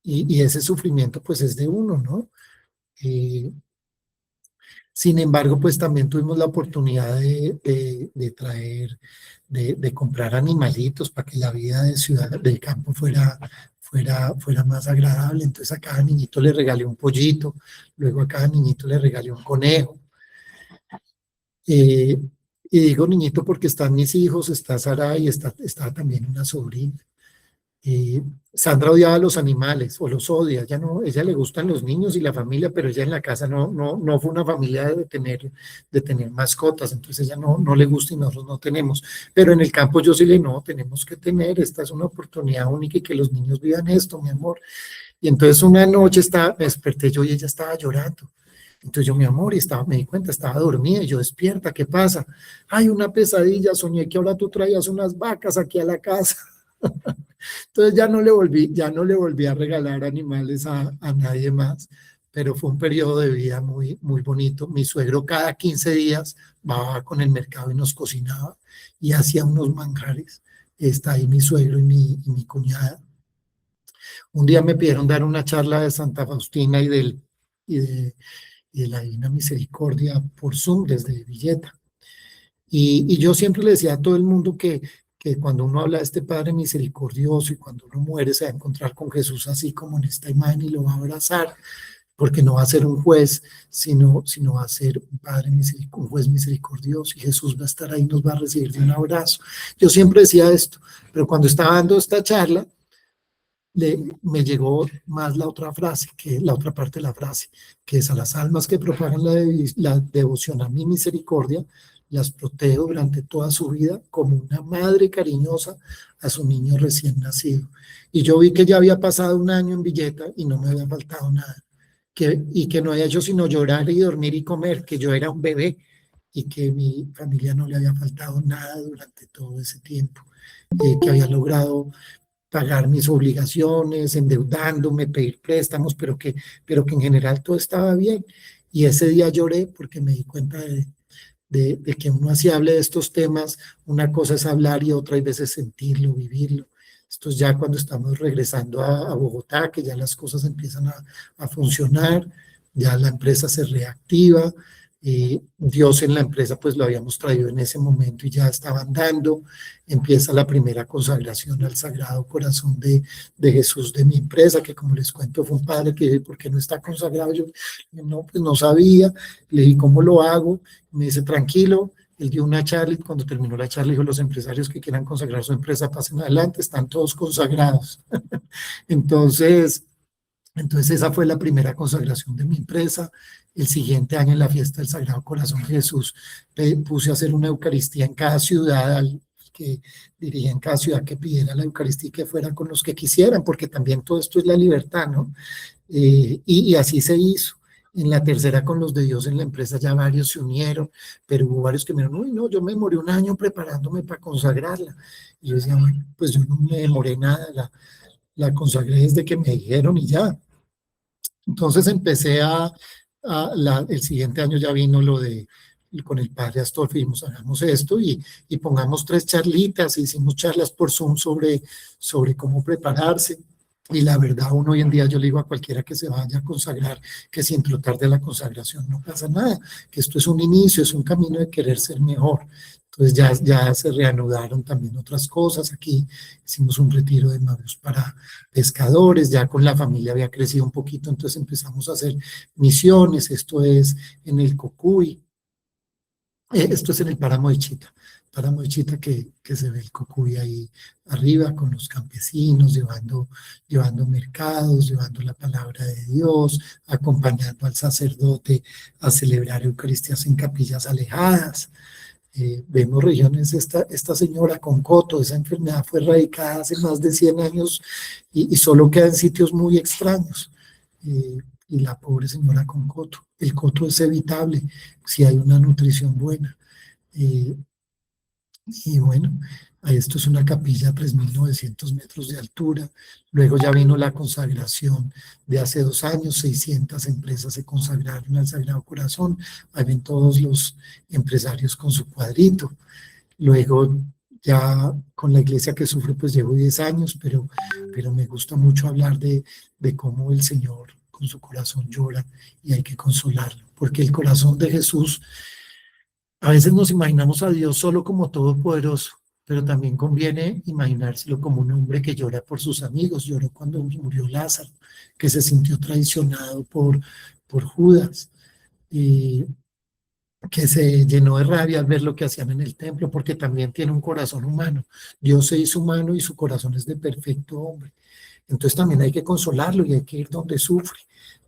y ese sufrimiento pues es de uno, ¿no? Eh, Sin embargo, pues también tuvimos la oportunidad de traer, de comprar animalitos para que la vida de ciudad, del campo fuera más agradable. Entonces a cada niñito le regalé un pollito, luego a cada niñito le regalé un conejo. Eh, y digo niñito porque están mis hijos, está Sara y está también una sobrina. Eh, Sandra odiaba a los animales o los odia, ella le gustan los niños y la familia, pero ella en la casa no fue una familia de tener mascotas, entonces ella no le gusta y nosotros no tenemos, pero en el campo yo sí le no, tenemos que tener, esta es una oportunidad única y que los niños vivan esto, mi amor. Y entonces una noche me desperté yo y ella estaba llorando. Entonces yo, mi amor, y me di cuenta, estaba dormida y yo despierta, ¿qué pasa? Hay una pesadilla, soñé que ahora tú traías unas vacas aquí a la casa. Entonces ya no le volví a regalar animales a nadie más, pero fue un periodo de vida muy, muy bonito. Mi suegro cada 15 días bajaba con el mercado y nos cocinaba y hacía unos manjares. Está ahí mi suegro y mi cuñada. Un día me pidieron dar una charla de Santa Faustina y de la Divina Misericordia por Zoom desde Villeta. Y yo siempre le decía a todo el mundo que cuando uno habla de este Padre misericordioso y cuando uno muere se va a encontrar con Jesús así como en esta imagen y lo va a abrazar, porque no va a ser un juez, sino va a ser un juez misericordioso y Jesús va a estar ahí, nos va a recibir de un abrazo. Yo siempre decía esto, pero cuando estaba dando esta charla, me llegó más la otra frase, que la otra parte de la frase, que es: a las almas que propagan la devoción a mi misericordia, las protejo durante toda su vida como una madre cariñosa a su niño recién nacido. Y yo vi que ya había pasado un año en Villeta y no me había faltado nada, y que no había hecho sino llorar y dormir y comer, que yo era un bebé y que mi familia no le había faltado nada durante todo ese tiempo, que había logrado pagar mis obligaciones, endeudándome, pedir préstamos, pero que en general todo estaba bien. Y ese día lloré porque me di cuenta de que uno así hable de estos temas, una cosa es hablar y otra hay veces sentirlo, vivirlo. Esto es ya cuando estamos regresando a Bogotá, que ya las cosas empiezan a funcionar, ya la empresa se reactiva. Dios en la empresa pues lo habíamos traído en ese momento y ya estaba andando. Empieza la primera consagración al Sagrado Corazón de Jesús de mi empresa, que como les cuento fue un padre que, ¿por qué no está consagrado? Yo no, pues no sabía. Le dije, ¿cómo lo hago? Me dice, tranquilo. Él dio una charla y cuando terminó la charla dijo: los empresarios que quieran consagrar su empresa pasen adelante, están todos consagrados. Entonces esa fue la primera consagración de mi empresa. El siguiente año, en la fiesta del Sagrado Corazón de Jesús, puse a hacer una Eucaristía en cada ciudad, al que dirigía en cada ciudad que pidiera la Eucaristía y que fuera con los que quisieran, porque también todo esto es la libertad, ¿no? Y así se hizo. En la tercera, con los de Dios en la empresa, ya varios se unieron, pero hubo varios que me dijeron: uy, no, yo me demoré un año preparándome para consagrarla. Y yo decía, bueno, pues yo no me demoré nada, la consagré desde que me dijeron y ya. Entonces empecé el siguiente año ya vino lo de, con el padre Astolfo, dijimos, hagamos esto y pongamos 3 charlitas, hicimos charlas por Zoom sobre cómo prepararse. Y la verdad, uno hoy en día, yo le digo a cualquiera que se vaya a consagrar, que si entró tarde a la consagración no pasa nada, que esto es un inicio, es un camino de querer ser mejor. Entonces ya se reanudaron también otras cosas. Aquí hicimos un retiro de magos para pescadores, ya con la familia había crecido un poquito, entonces empezamos a hacer misiones. Esto es en el Cocuy, esto es en el Páramo de Chita que se ve el Cocuy ahí arriba con los campesinos, llevando mercados, llevando la palabra de Dios, acompañando al sacerdote a celebrar Eucaristías en capillas alejadas. Vemos regiones, esta señora con coto, esa enfermedad fue erradicada hace más de 100 años y solo queda en sitios muy extraños. Y la pobre señora con coto. El coto es evitable si hay una nutrición buena. Y bueno, esto es una capilla a 3.900 metros de altura. Luego ya vino la consagración de hace 2 años, 600 empresas se consagraron al Sagrado Corazón. Ahí ven todos los empresarios con su cuadrito. Luego ya con la iglesia que sufre, pues llevo 10 años, pero me gusta mucho hablar de cómo el Señor con su corazón llora y hay que consolarlo, porque el corazón de Jesús, a veces nos imaginamos a Dios solo como todopoderoso, pero también conviene imaginárselo como un hombre que llora por sus amigos. Lloró cuando murió Lázaro, que se sintió traicionado por Judas, y que se llenó de rabia al ver lo que hacían en el templo, porque también tiene un corazón humano. Dios se hizo humano y su corazón es de perfecto hombre. Entonces también hay que consolarlo y hay que ir donde sufre.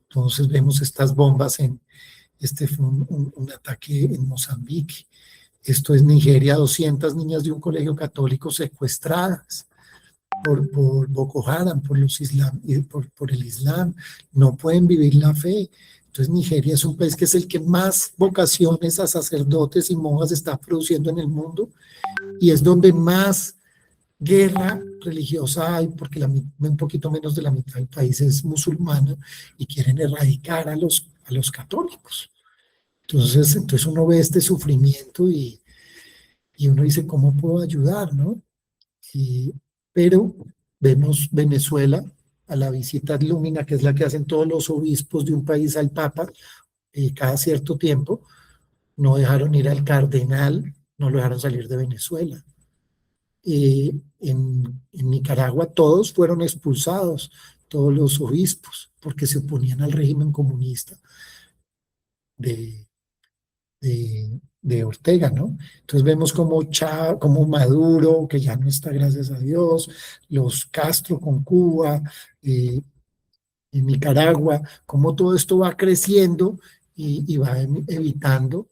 Entonces vemos estas bombas este fue un ataque en Mozambique. Esto es Nigeria, 200 niñas de un colegio católico secuestradas por Boko Haram, por el Islam. No pueden vivir la fe. Entonces Nigeria es un país que es el que más vocaciones a sacerdotes y monjas está produciendo en el mundo y es donde más guerra religiosa hay, porque un poquito menos de la mitad del país es musulmana y quieren erradicar a los católicos. Entonces uno ve este sufrimiento y uno dice, ¿cómo puedo ayudar, no? Pero vemos Venezuela, a la visita lumina, que es la que hacen todos los obispos de un país al Papa, cada cierto tiempo, no dejaron ir al cardenal, no lo dejaron salir de Venezuela. En Nicaragua todos fueron expulsados, todos los obispos, porque se oponían al régimen comunista de, de Ortega, ¿no? Entonces vemos como Maduro, que ya no está, gracias a Dios, los Castro con Cuba, en Nicaragua, cómo todo esto va creciendo y va evitando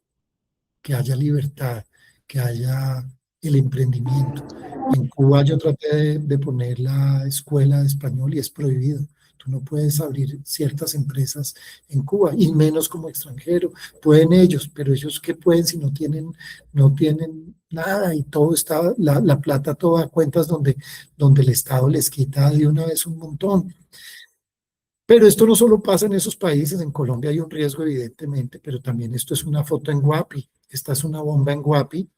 que haya libertad, que haya el emprendimiento. En Cuba yo traté de poner la escuela de español y es prohibido. Tú no puedes abrir ciertas empresas en Cuba, y menos como extranjero. Pueden ellos, pero ellos ¿qué pueden si no tienen nada? Y todo está, la plata toda a cuentas donde el Estado les quita de una vez un montón. Pero esto no solo pasa en esos países, en Colombia hay un riesgo evidentemente, pero también esto es una foto en Guapi. Esta es una bomba en Guapi,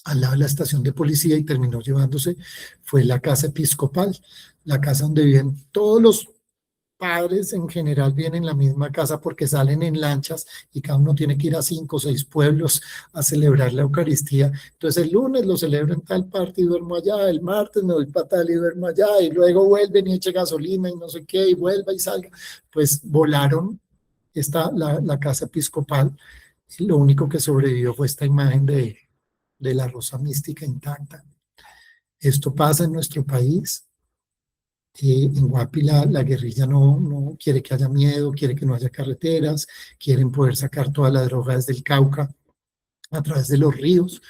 al lado de la estación de policía, y terminó llevándose, fue la casa episcopal, la casa donde viven todos los padres en general, viven en la misma casa porque salen en lanchas y cada uno tiene que ir a 5 o 6 pueblos a celebrar la Eucaristía. Entonces el lunes lo celebro en tal parte y duermo allá, el martes me doy para tal y duermo allá, y luego vuelven y eche gasolina y no sé qué, y vuelva y salga. Pues volaron la casa episcopal, y lo único que sobrevivió fue esta imagen de la rosa mística intacta. Esto pasa en nuestro país. En Guapi la guerrilla no quiere que haya miedo, quiere que no haya carreteras, quieren poder sacar toda la droga desde el Cauca a través de los ríos,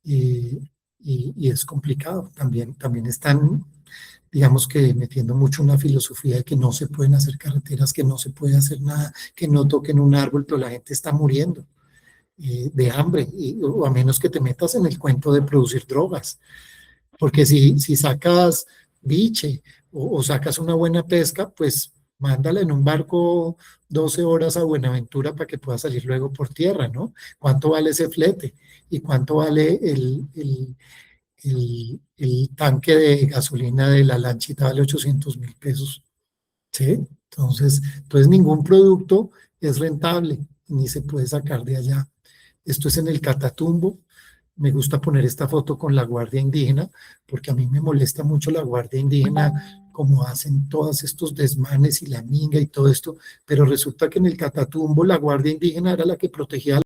y es complicado. También están, digamos que metiendo mucho una filosofía de que no se pueden hacer carreteras, que no se puede hacer nada, que no toquen un árbol, pero la gente está muriendo de hambre, o a menos que te metas en el cuento de producir drogas. Porque si sacas biche o sacas una buena pesca, pues mándala en un barco 12 horas a Buenaventura para que pueda salir luego por tierra, ¿no? ¿Cuánto vale ese flete? ¿Y cuánto vale el tanque de gasolina de la lanchita? Vale 800.000 pesos, ¿sí? Entonces ningún producto es rentable, ni se puede sacar de allá. Esto es en el Catatumbo. Me gusta poner esta foto con la Guardia Indígena, porque a mí me molesta mucho la Guardia Indígena, como hacen todos estos desmanes y la minga y todo esto, pero resulta que en el Catatumbo la Guardia Indígena era la que protegía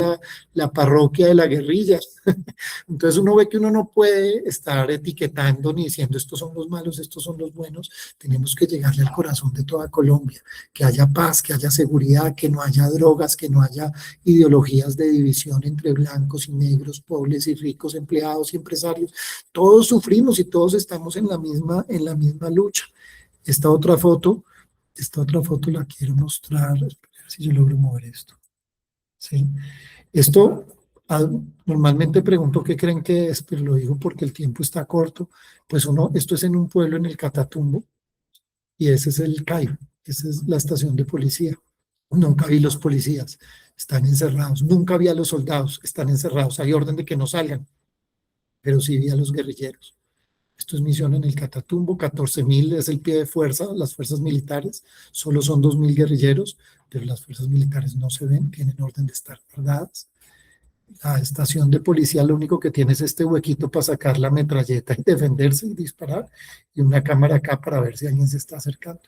la parroquia de la guerrilla. Entonces uno ve que uno no puede estar etiquetando ni diciendo estos son los malos, estos son los buenos. Tenemos que llegarle al corazón de toda Colombia, que haya paz, que haya seguridad, que no haya drogas, que no haya ideologías de división entre blancos y negros, pobres y ricos, empleados y empresarios. Todos sufrimos y todos estamos en la misma lucha. Esta otra foto la quiero mostrar, a ver si yo logro mover esto. ¿Sí? Esto, normalmente pregunto qué creen que es, pero lo digo porque el tiempo está corto. Pues esto es en un pueblo en el Catatumbo, y ese es el CAI, esa es la estación de policía. Nunca vi los policías, están encerrados. Nunca vi a los soldados, están encerrados. Hay orden de que no salgan, pero sí vi a los guerrilleros. Esto es misión en el Catatumbo, 14.000 es el pie de fuerza, las fuerzas militares, solo son 2.000 guerrilleros, pero las fuerzas militares no se ven, tienen orden de estar guardadas. La estación de policía lo único que tiene es este huequito para sacar la metralleta y defenderse y disparar, y una cámara acá para ver si alguien se está acercando.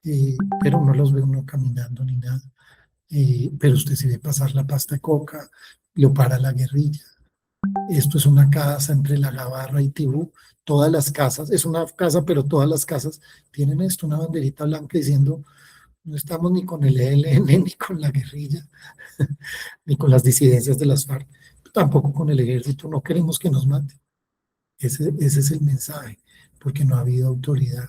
Pero no los ve uno caminando ni nada. Pero usted si ve pasar la pasta de coca, lo para la guerrilla. Esto es una casa entre La Gabarra y Tibú. Todas las casas, es una casa, pero todas las casas tienen esto, una banderita blanca diciendo, no estamos ni con el ELN, ni con la guerrilla, ni con las disidencias de las FARC, tampoco con el ejército, no queremos que nos maten. Ese es el mensaje, porque no ha habido autoridad.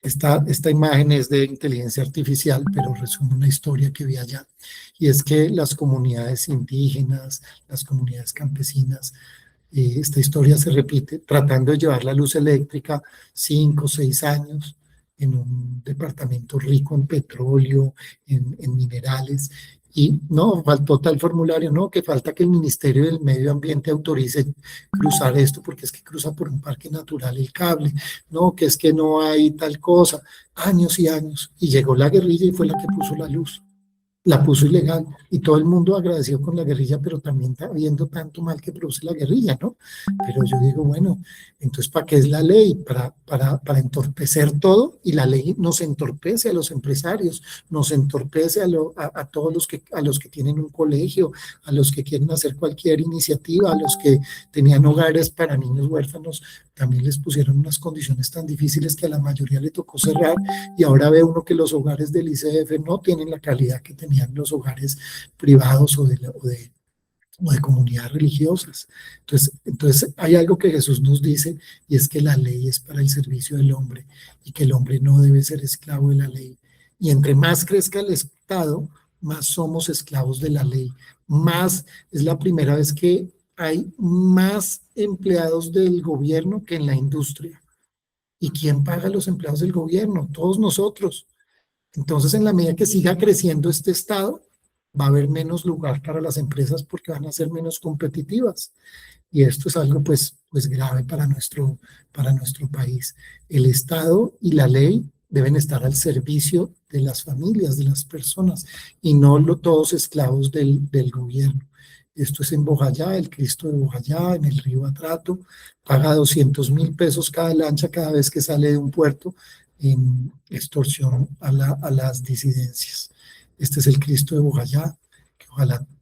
Esta imagen es de inteligencia artificial, pero resume una historia que vi allá. Y es que las comunidades indígenas, las comunidades campesinas, esta historia se repite tratando de llevar la luz eléctrica 5 o 6 años en un departamento rico en petróleo, en minerales. Y no, faltó tal formulario, no, que falta que el Ministerio del Medio Ambiente autorice cruzar esto porque es que cruza por un parque natural el cable, no, que es que no hay tal cosa, años y años. Y llegó la guerrilla y fue la que puso la luz, la puso ilegal y todo el mundo agradeció con la guerrilla, pero también está viendo tanto mal que produce la guerrilla, ¿no? Pero yo digo, bueno, entonces ¿para qué es la ley? Para entorpecer todo, y la ley nos entorpece a los empresarios, nos entorpece a todos a los que tienen un colegio, a los que quieren hacer cualquier iniciativa, a los que tenían hogares para niños huérfanos, también les pusieron unas condiciones tan difíciles que a la mayoría le tocó cerrar, y ahora ve uno que los hogares del ICF no tienen la calidad que tenían los hogares privados o de comunidades religiosas. Entonces hay algo que Jesús nos dice, y es que la ley es para el servicio del hombre y que el hombre no debe ser esclavo de la ley. Y entre más crezca el Estado, más somos esclavos de la ley. Más es la primera vez que hay más empleados del gobierno que en la industria. ¿Y quién paga a los empleados del gobierno? Todos nosotros. Entonces, en la medida que siga creciendo este Estado, va a haber menos lugar para las empresas porque van a ser menos competitivas. Y esto es algo pues grave para nuestro país. El Estado y la ley deben estar al servicio de las familias, de las personas, y no todos esclavos del gobierno. Esto es en Bojayá, el Cristo de Bojayá, en el río Atrato, paga 200.000 pesos cada lancha cada vez que sale de un puerto en extorsión a las disidencias. Este es el Cristo de Bojayá,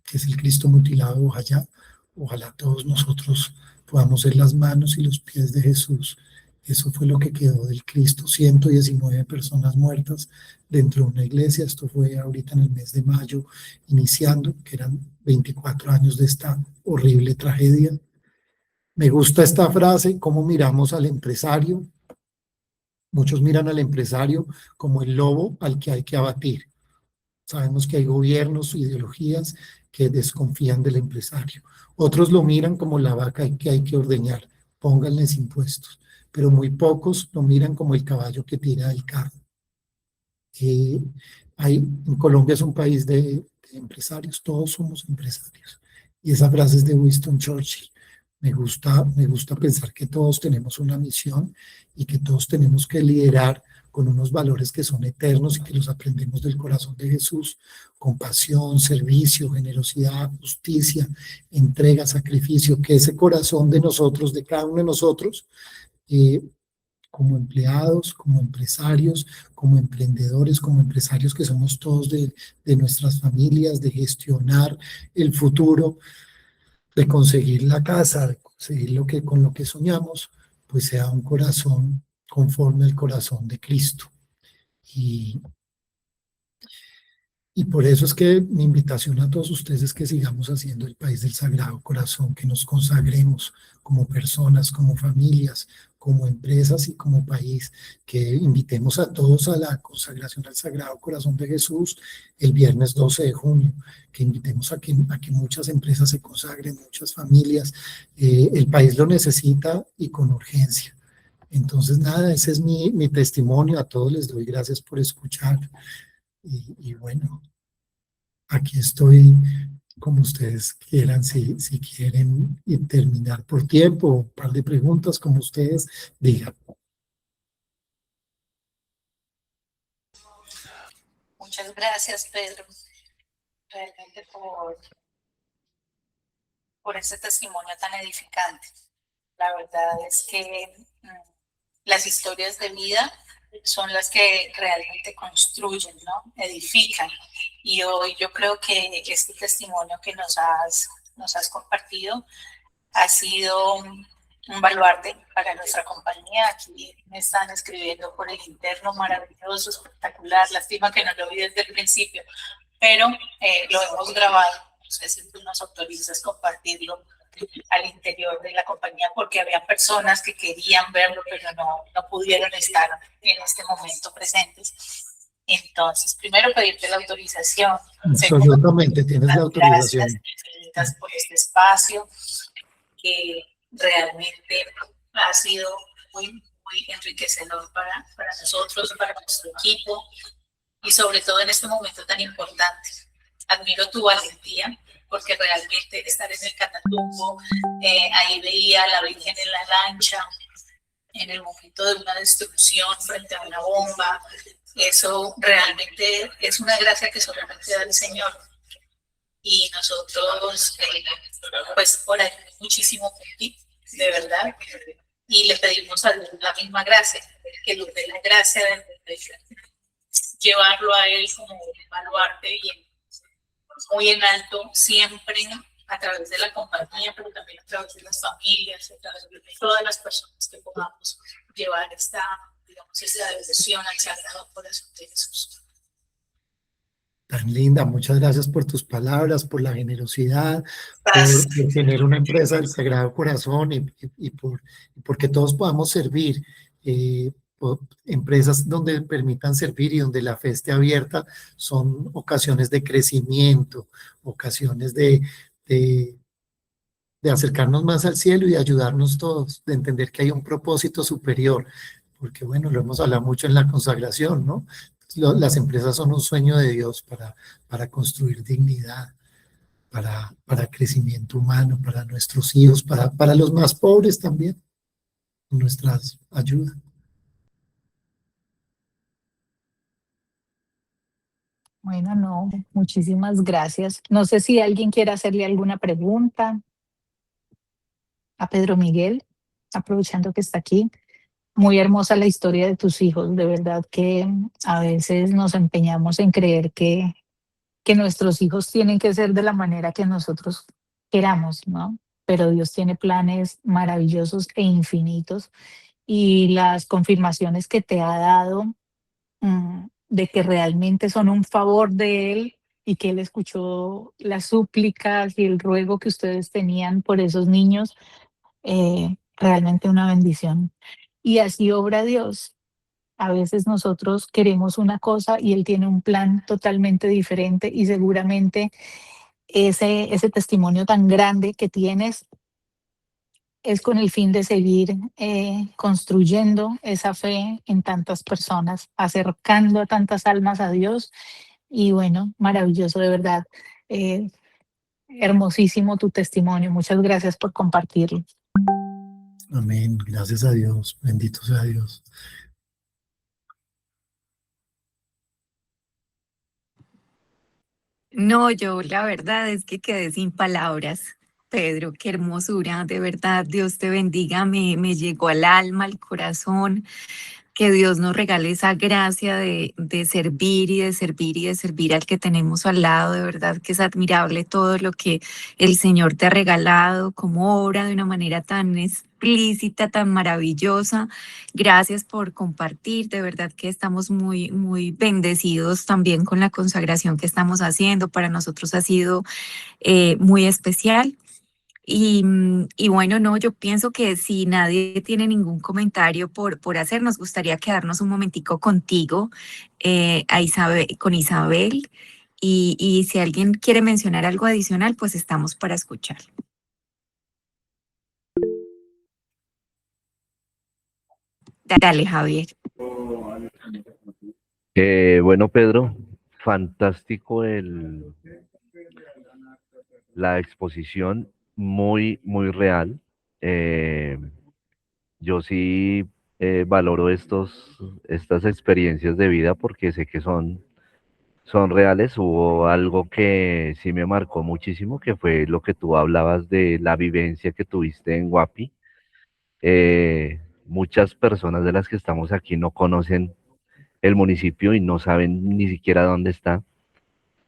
que es el Cristo mutilado de Bojayá. Ojalá todos nosotros podamos ser las manos y los pies de Jesús. Eso fue lo que quedó del Cristo, 119 personas muertas dentro de una iglesia. Esto fue ahorita en el mes de mayo, iniciando, que eran 24 años de esta horrible tragedia. Me gusta esta frase, cómo miramos al empresario. Muchos miran al empresario como el lobo al que hay que abatir. Sabemos que hay gobiernos, ideologías que desconfían del empresario. Otros lo miran como la vaca que hay que ordeñar, pónganles impuestos. Pero muy pocos lo miran como el caballo que tira el carro. En Colombia es un país de empresarios, todos somos empresarios. Y esa frase es de Winston Churchill. Me gusta pensar que todos tenemos una misión y que todos tenemos que liderar con unos valores que son eternos y que los aprendemos del corazón de Jesús: compasión, servicio, generosidad, justicia, entrega, sacrificio, que ese corazón de nosotros, de cada uno de nosotros, como empleados, como empresarios, como emprendedores, como empresarios que somos todos de nuestras familias, de gestionar el futuro, de conseguir la casa, de conseguir con lo que soñamos, pues sea un corazón conforme al corazón de Cristo. Y por eso es que mi invitación a todos ustedes es que sigamos haciendo el país del Sagrado Corazón, que nos consagremos como personas, como familias, como empresas y como país, que invitemos a todos a la consagración al Sagrado Corazón de Jesús el viernes 12 de junio, que invitemos a que muchas empresas se consagren, muchas familias. El país lo necesita y con urgencia. Entonces, nada, ese es mi testimonio. A todos les doy gracias por escuchar. Y bueno, aquí estoy como ustedes quieran, si quieren terminar por tiempo, un par de preguntas, como ustedes digan. Muchas gracias, Pedro, realmente por ese testimonio tan edificante. La verdad es que las historias de vida son las que realmente construyen, ¿no? Edifican. Y hoy yo creo que este testimonio que nos has compartido ha sido un baluarte para nuestra compañía. Aquí me están escribiendo por el interno, maravilloso, espectacular. Lástima que no lo vi desde el principio, pero lo hemos grabado. No sé si tú nos autorizas compartirlo al interior de la compañía, porque había personas que querían verlo, pero no pudieron estar en este momento presentes. Entonces, primero pedirte la autorización. Segundo, Absolutamente, tienes la gracias autorización. infinitas por este espacio que realmente ha sido muy enriquecedor para nosotros, para nuestro equipo y sobre todo en este momento tan importante. Admiro tu valentía porque realmente estar en el Catatumbo, ahí veía a la Virgen en la lancha, en el momento de una destrucción frente a una bomba, eso realmente es una gracia que solamente da el Señor. Y nosotros, pues, oramos muchísimo por ti, de verdad, y le pedimos a Dios la misma gracia, que nos dé la gracia de llevarlo a Él como baluarte y muy en alto siempre a través de la compañía, pero también a través de las familias, a través de todas las personas que podamos llevar digamos, esta devoción al Sagrado Corazón de Jesús. Tan linda, muchas gracias por tus palabras, por la generosidad, por tener una empresa del Sagrado Corazón y porque todos podamos servir. Empresas donde permitan servir y donde la fe esté abierta son ocasiones de crecimiento, ocasiones de, de acercarnos más al cielo y de ayudarnos todos, de entender que hay un propósito superior, porque bueno, lo hemos hablado mucho en la consagración, ¿no? Las empresas son un sueño de Dios para construir dignidad, para crecimiento humano, para nuestros hijos, para los más pobres también, nuestras ayudas. Bueno, no, muchísimas gracias. No sé si alguien quiere hacerle alguna pregunta a Pedro Miguel, aprovechando que está aquí. Muy hermosa la historia de tus hijos, de verdad que a veces nos empeñamos en creer que nuestros hijos tienen que ser de la manera que nosotros queramos, ¿no? Pero Dios tiene planes maravillosos e infinitos y las confirmaciones que te ha dado de que realmente son un favor de Él y que Él escuchó las súplicas y el ruego que ustedes tenían por esos niños, realmente una bendición. Y así obra Dios. A veces nosotros queremos una cosa y Él tiene un plan totalmente diferente y seguramente ese testimonio tan grande que tienes es con el fin de seguir construyendo esa fe en tantas personas, acercando a tantas almas a Dios. Y bueno, maravilloso, de verdad. Eh, Hermosísimo tu testimonio. Muchas gracias por compartirlo. Amén, gracias a Dios, bendito sea Dios. No, yo la verdad es que quedé sin palabras. Pedro, qué hermosura, de verdad, Dios te bendiga, me llegó al alma, al corazón, que Dios nos regale esa gracia de servir y de servir y de servir al que tenemos al lado, de verdad que es admirable todo lo que el Señor te ha regalado, como obra de una manera tan explícita, tan maravillosa. Gracias por compartir, de verdad que estamos muy bendecidos también con la consagración que estamos haciendo. Para nosotros ha sido muy especial. Y bueno, no, yo pienso que si nadie tiene ningún comentario por hacer, nos gustaría quedarnos un momentico contigo, con Isabel, y si alguien quiere mencionar algo adicional, pues estamos para escuchar. Dale, Javier. Bueno, Pedro, fantástico la exposición muy, muy real. Yo sí valoro estas experiencias de vida porque sé que son reales. Hubo algo que sí me marcó muchísimo, que fue lo que tú hablabas de la vivencia que tuviste en Guapi. Muchas personas de las que estamos aquí no conocen el municipio y no saben ni siquiera dónde está.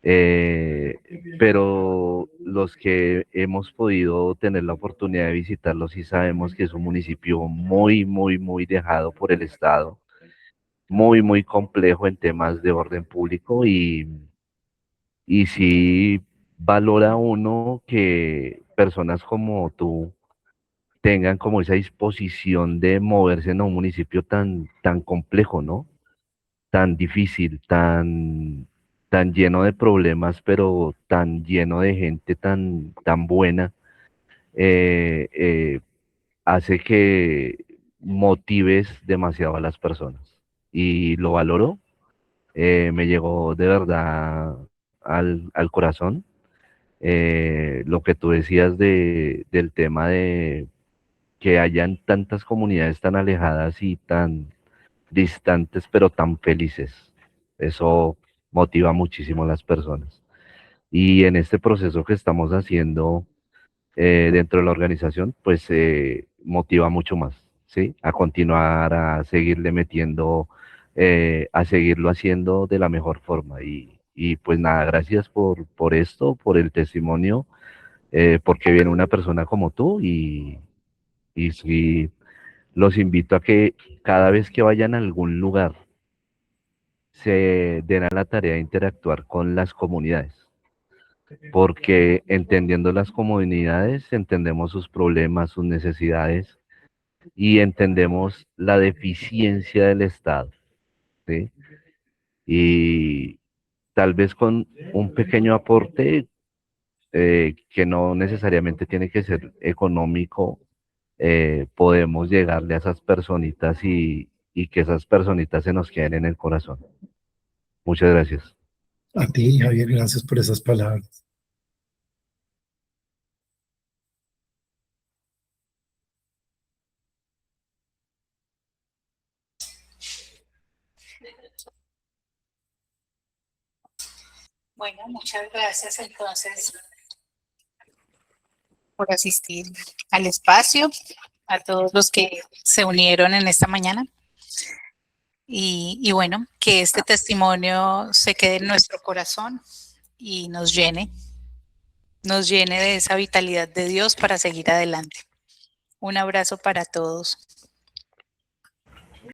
Eh, pero los que hemos podido tener la oportunidad de visitarlo, sí sabemos que es un municipio muy, muy, muy dejado por el Estado, muy, muy complejo en temas de orden público y sí valora uno que personas como tú tengan como esa disposición de moverse en un municipio tan, tan complejo, ¿no? Tan difícil, tan lleno de problemas, pero tan lleno de gente tan, tan buena, eh, eh, hace que motives demasiado a las personas. Y lo valoro, me llegó de verdad al corazón. Lo que tú decías del tema de que hayan tantas comunidades tan alejadas y tan distantes, pero tan felices. Eso motiva muchísimo a las personas. Y en este proceso que estamos haciendo dentro de la organización, pues motiva mucho más, ¿sí? A continuar, a seguirle metiendo, a seguirlo haciendo de la mejor forma. Y pues nada, gracias por esto, por el testimonio, porque viene una persona como tú y sí, los invito a que cada vez que vayan a algún lugar, se den a la tarea de interactuar con las comunidades, porque entendiendo las comunidades, entendemos sus problemas, sus necesidades y entendemos la deficiencia del Estado, ¿sí? Y tal vez con un pequeño aporte que no necesariamente tiene que ser económico, podemos llegarle a esas personitas y que esas personitas se nos queden en el corazón. Muchas gracias. A ti, Javier, gracias por esas palabras. Bueno, muchas gracias entonces por asistir al espacio, a todos los que se unieron en esta mañana. Y bueno, que este testimonio se quede en nuestro corazón y nos llene de esa vitalidad de Dios para seguir adelante. Un abrazo para todos.